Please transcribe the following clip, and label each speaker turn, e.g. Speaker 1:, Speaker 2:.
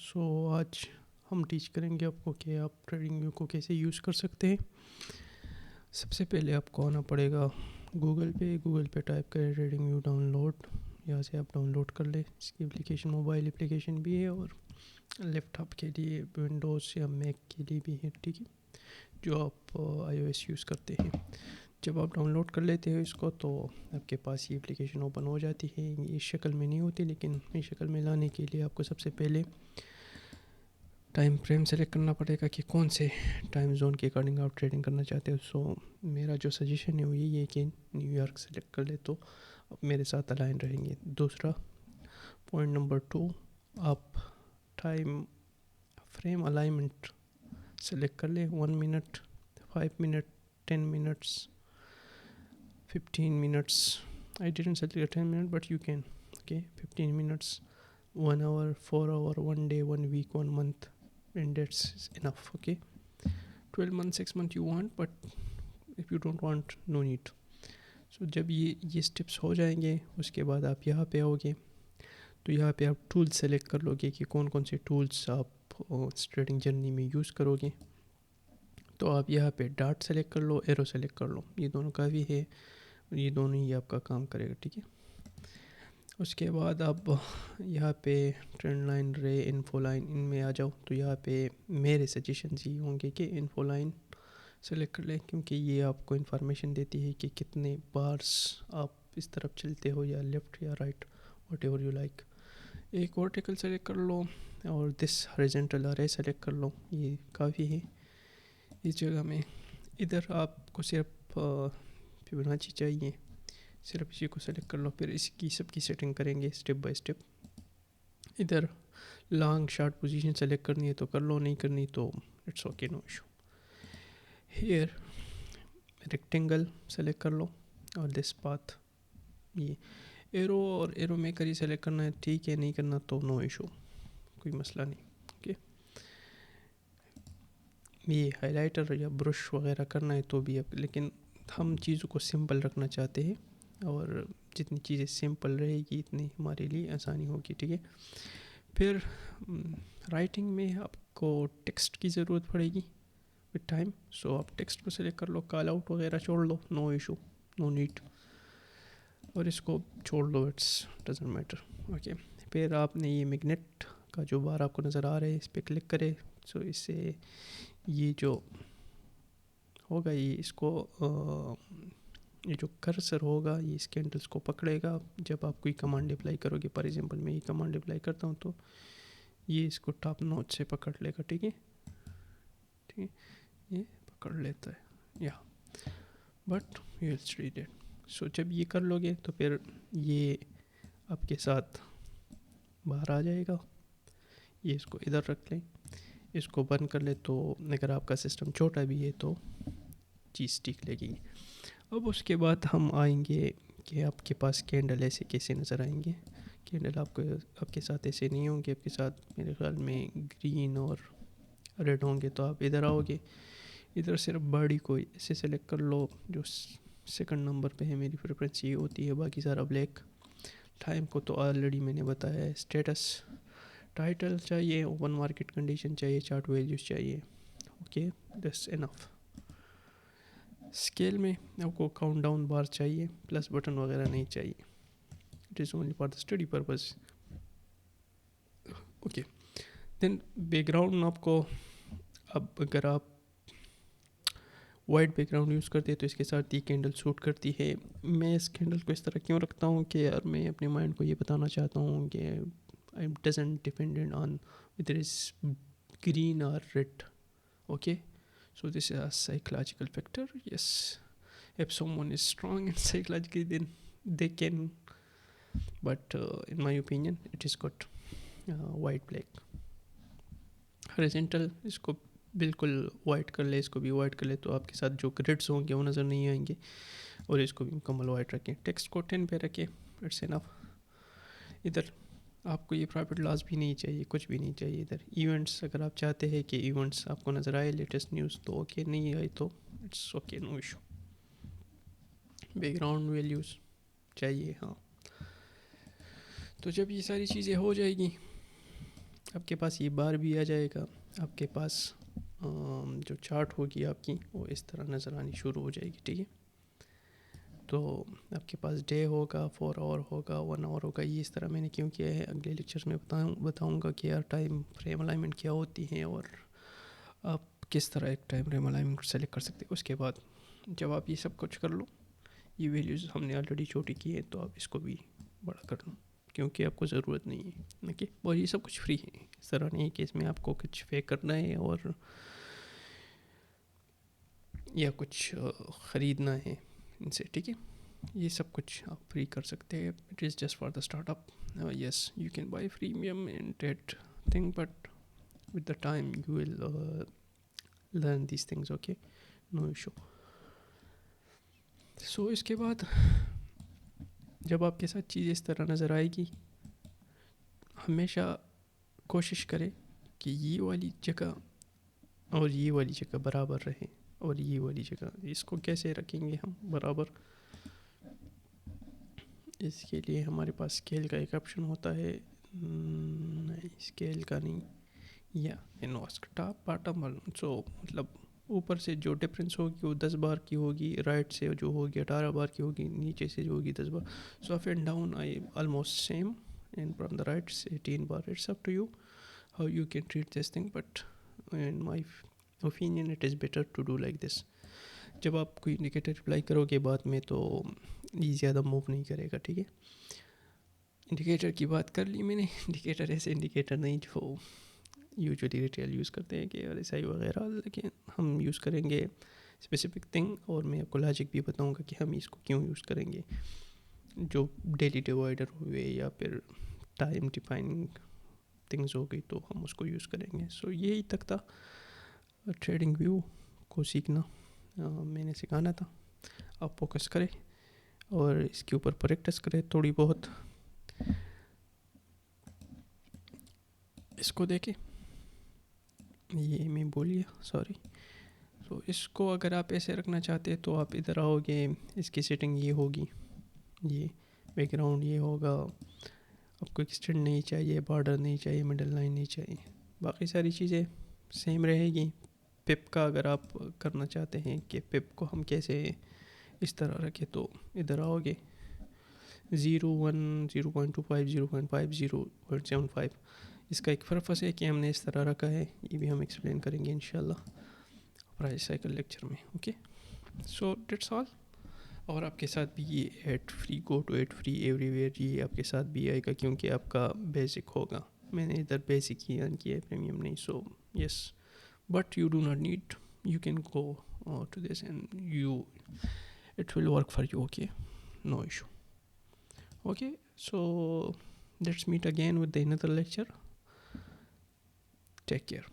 Speaker 1: سو آج ہم ٹیچ کریں گے آپ کو کہ آپ ٹریڈنگ ویو کو کیسے یوز کر سکتے ہیں. سب سے پہلے آپ کو آنا پڑے گا گوگل پہ ٹائپ کریں ٹریڈنگ ویو ڈاؤن لوڈ. یہاں سے آپ ڈاؤن لوڈ کر لیں. اس کی اپلیکیشن موبائل اپلیکیشن بھی ہے اور لیپ ٹاپ کے لیے ونڈوز یا میک کے لیے بھی ہے, ٹھیک ہے, جو آپ آئی او ایس یوز کرتے ہیں. جب آپ ڈاؤن لوڈ کر لیتے ہیں اس کو تو آپ کے پاس یہ اپلیکیشن اوپن ہو جاتی ہے. اس شکل میں نہیں ہوتی, لیکن اس شکل میں لانے کے لیے آپ کو سب سے پہلے ٹائم فریم سلیکٹ کرنا پڑے گا کہ کون سے ٹائم زون کے اکارڈنگ آپ ٹریڈنگ کرنا چاہتے ہو. سو میرا جو سجیشن ہے وہ یہ ہے کہ نیو یارک سلیکٹ کر لے تو آپ میرے ساتھ الائن رہیں گے. دوسرا پوائنٹ نمبر 2, آپ ٹائم فریم الائنمنٹ سلیکٹ کر لیں. 1 minute, 5 minute, 10 minutes, 15 minutes. I didn't select 10 minutes, but you can. Okay, 15 minutes, 1 hour, 4 hour, 1 day, 1 week, 1 month, and that's enough. Okay, 12 months, 6 months you want, but if you don't want, no need. So جب یہ steps ہو جائیں گے اس کے بعد آپ یہاں پہ آؤ گے تو یہاں پہ آپ ٹولز سلیکٹ کر لو گے کہ کون کون سے ٹولز آپ ٹریڈنگ جرنی میں یوز کرو گے. تو آپ یہاں پہ ڈاٹ سلیکٹ کر لو, ایرو سلیکٹ کر لو. یہ دونوں کافی ہے, یہ دونوں ہی آپ کا کام کرے گا, ٹھیک ہے. اس کے بعد آپ یہاں پہ ٹرینڈ لائن, رے, انفو لائن, ان میں آ جاؤ. تو یہاں پہ میرے سجیشنز یہ ہوں گے کہ انفو لائن سلیکٹ کر لیں, کیونکہ یہ آپ کو انفارمیشن دیتی ہے کہ کتنے بارس آپ اس طرف چلتے ہو, یا لیفٹ یا right, what ever you like. ایک ورٹیکل سلیکٹ کر لو اور دس ہاریزونٹل ارے سلیکٹ کر لو, یہ کافی ہے اس جگہ میں. ادھر آپ کو صرف فیبوناچی چاہیے, صرف اسی کو سلیکٹ کر لو. پھر اس کی سب کی سیٹنگ کریں گے اسٹیپ بائی اسٹیپ. ادھر لانگ شارٹ پوزیشن سلیکٹ کرنی ہے تو کر لو, نہیں کرنی تو it's okay, no issue. Here rectangle select کر لو اور دس پاتھ, یہ ایرو اور ایرو میکر ہی سلیکٹ کرنا ہے, ٹھیک ہے. نہیں کرنا تو نو ایشو, کوئی مسئلہ نہیں. اوکے, یہ ہائی لائٹر یا برش وغیرہ کرنا ہے تو بھی اب, لیکن ہم چیزوں کو سمپل رکھنا چاہتے ہیں اور جتنی چیزیں سمپل رہے گی اتنی ہمارے لیے آسانی ہوگی, ٹھیک ہے. پھر رائٹنگ میں آپ کو ٹیکسٹ کی ضرورت پڑے گی وتھ ٹائم. سو آپ ٹیکسٹ کو سلیکٹ کر لو, کال آؤٹ وغیرہ چھوڑ لو, نو ایشو, نو نیڈ, اور اس کو چھوڑ لو, اٹس ڈزنٹ میٹر. اوکے, پھر آپ نے یہ میگنیٹ کا جو بار آپ کو نظر آ رہا ہے اس پہ کلک کرے. سو اس سے یہ جو ہوگا, یہ اس کو یہ جو کرسر ہوگا یہ اس کینڈلز کو پکڑے گا. جب آپ کوئی کمانڈ اپلائی کرو گے, فار ایگزامپل میں یہ کمانڈ اپلائی کرتا ہوں تو یہ اس کو ٹاپ نوٹ سے پکڑ لے گا, ٹھیک ہے, ٹھیک ہے, یہ پکڑ لیتا ہے یا but you will see that. So جب یہ کر لو گے تو پھر یہ آپ کے ساتھ باہر آ جائے گا. یہ اس کو ادھر رکھ لیں, اس کو بند کر لے. تو اگر آپ کا سسٹم چھوٹا بھی ہے تو چیز ٹھیک لگے گی. اب اس کے بعد ہم آئیں گے کہ آپ کے پاس کینڈل ایسے کیسے نظر آئیں گے. کینڈل آپ کے ساتھ ایسے نہیں ہوں گے, آپ کے ساتھ میرے خیال میں گرین اور ریڈ ہوں گے. تو آپ ادھر آؤ گے, ادھر صرف باڈی کو ایسے سلیکٹ کر لو, جو سیکنڈ نمبر پہ ہے. میری پریفرنس یہ ہوتی ہے, باقی سارا بلیک. ٹائم کو تو آلریڈی میں نے بتایا ہے. اسٹیٹس, ٹائٹل چاہیے, اوپن مارکیٹ کنڈیشن چاہیے, چارٹ ویلیوز چاہیے. اوکے, دس انف. اسکیل میں آپ کو کاؤنٹ ڈاؤن بار چاہیے, پلس بٹن وغیرہ نہیں چاہیے. It is only for the study purpose. Okay, then background آپ کو, اب اگر آپ وائٹ بیک گراؤنڈ یوز کرتے ہیں تو اس کے ساتھ یہ کینڈل سوٹ کرتی ہے. میں اس کینڈل کو اس طرح کیوں رکھتا ہوں کہ یار میں اپنے مائنڈ کو یہ بتانا چاہتا ہوں کہ it doesn't depend on whether it's green or red. Okay, so this is a psychological factor. Yes, if someone is strong and psychologically, then they can, but in my opinion it is good. White black horizontal, اس کو بالکل white کر لے, اس کو بھی white کر لے تو آپ کے ساتھ جو گریڈس ہوں گے وہ نظر نہیں آئیں گے. اور اس کو بھی مکمل وائٹ رکھیں. ٹیکسٹ کو 10 پہ رکھیں, اٹس انف. ادھر آپ کو یہ پرافٹ لاس بھی نہیں چاہیے, کچھ بھی نہیں چاہیے. ادھر ایونٹس, اگر آپ چاہتے ہیں کہ ایونٹس آپ کو نظر آئے, لیٹسٹ نیوز, تو اوکے. نہیں آئی تو it's okay, no issue. Background values چاہیے, ہاں. تو جب یہ ساری چیزیں ہو جائے گی آپ کے پاس یہ بار بھی آ جائے گا. آپ کے پاس جو چارٹ ہوگی آپ کی وہ اس طرح نظر آنی شروع ہو جائے گی. ٹھیک ہے, تو آپ کے پاس ڈے ہوگا, 4 آور ہوگا, 1 آور ہوگا. یہ اس طرح میں نے کیوں کیا ہے, اگلے لیکچرز میں بتاؤں گا کہ یار ٹائم فریم الائنمنٹ کیا ہوتی ہیں اور آپ کس طرح ایک ٹائم فریم الائنمنٹ سلیکٹ کر سکتے ہیں. اس کے بعد جب آپ یہ سب کچھ کر لو, یہ ویلیوز ہم نے آلریڈی چھوٹی کی ہے, تو آپ اس کو بھی بڑا کر لو کیونکہ آپ کو ضرورت نہیں ہے. اوکے, اور یہ سب کچھ فری ہے, اس طرح نہیں ہے کہ اس میں آپ کو کچھ پے کرنا ہے اور یا کچھ خریدنا ہے ان سے. ٹھیک ہے, یہ سب کچھ آپ فری کر سکتے ہیں. It is just for the startup. Yes, you can buy premium and that thing, but with the time you will learn these things. Okay, no issue. So اس کے بعد جب آپ کے ساتھ چیز اس طرح نظر آئے گی, ہمیشہ کوشش کرے کہ یہ والی جگہ اور یہ والی جگہ برابر رہے, اور یہ والی جگہ اس کو کیسے رکھیں گے ہم برابر. اس کے لیے ہمارے پاس اسکیل کا ایک آپشن ہوتا ہے. نہیں, اسکیل کا نہیں, یا انواسک ٹاپ باٹم. سو مطلب اوپر سے جو ڈفرینس ہوگی وہ 10 بار کی ہوگی, رائٹ سے جو ہوگی 18 بار کی ہوگی, نیچے سے جو ہوگی 10 بار. So up and down I almost same, and from the right 18 بار. It's up to you how you can treat this thing, but in my opinion it is better to do like this. جب آپ کوئی indicator apply کرو گے بعد میں تو یہ زیادہ موو نہیں کرے گا. ٹھیک ہے, انڈیکیٹر کی بات کر لی میں نے. انڈیکیٹر ایسے انڈیکیٹر نہیں جو یوزولی ریٹیل یوز کرتے ہیں کہ RSI وغیرہ, لیکن ہم یوز کریں گے اسپیسیفک تھنگ, اور میں آپ کو لاجک بھی بتاؤں گا کہ ہم اس کو کیوں یوز کریں گے. جو ڈیلی ڈیوائڈر ہوئے یا پھر ٹائم ڈیفائننگ تھنگز ہو گئی تو ہم اس کو یوز کریں گے. سو یہی تک تھا ٹریڈنگ ویو کو سیکھنا, میں نے سکھانا تھا. آپ فوکس کریں اور اس کے اوپر پریکٹس کریں تھوڑی بہت. اس کو دیکھیں, یہ میں بولیے سوری. تو اس کو اگر آپ ایسے رکھنا چاہتے تو آپ ادھر آؤ گے, اس کی سیٹنگ یہ ہوگی, یہ بیک گراؤنڈ یہ ہوگا. آپ کو ایکسٹینڈ نہیں چاہیے, بارڈر نہیں چاہیے, مڈل لائن نہیں چاہیے, باقی ساری چیزیں سیم رہے گی. پپ کا اگر آپ کرنا چاہتے ہیں کہ پپ کو ہم کیسے اس طرح رکھیں, تو ادھر آؤ گے 0.1 0.25 0.5 0.75. اس کا ایک پرپس ہے کہ ہم نے اس طرح رکھا ہے, یہ بھی ہم ایکسپلین کریں گے انشاءاللہ پرائس سائیکل لیکچر میں. Okay, so that's all. اور آپ کے ساتھ بھی یہ ad free, go to ad free everywhere, یہ آپ کے ساتھ بھی آئے گا کیونکہ آپ کا بیسک ہوگا. میں نے ادھر بیسک ہی آن کیا ہے, پریمیم نہیں. So yes, but you do not need, you can go to this and you it will work for you. Okay, no issue. Okay, so let's meet again with the another lecture. Take care.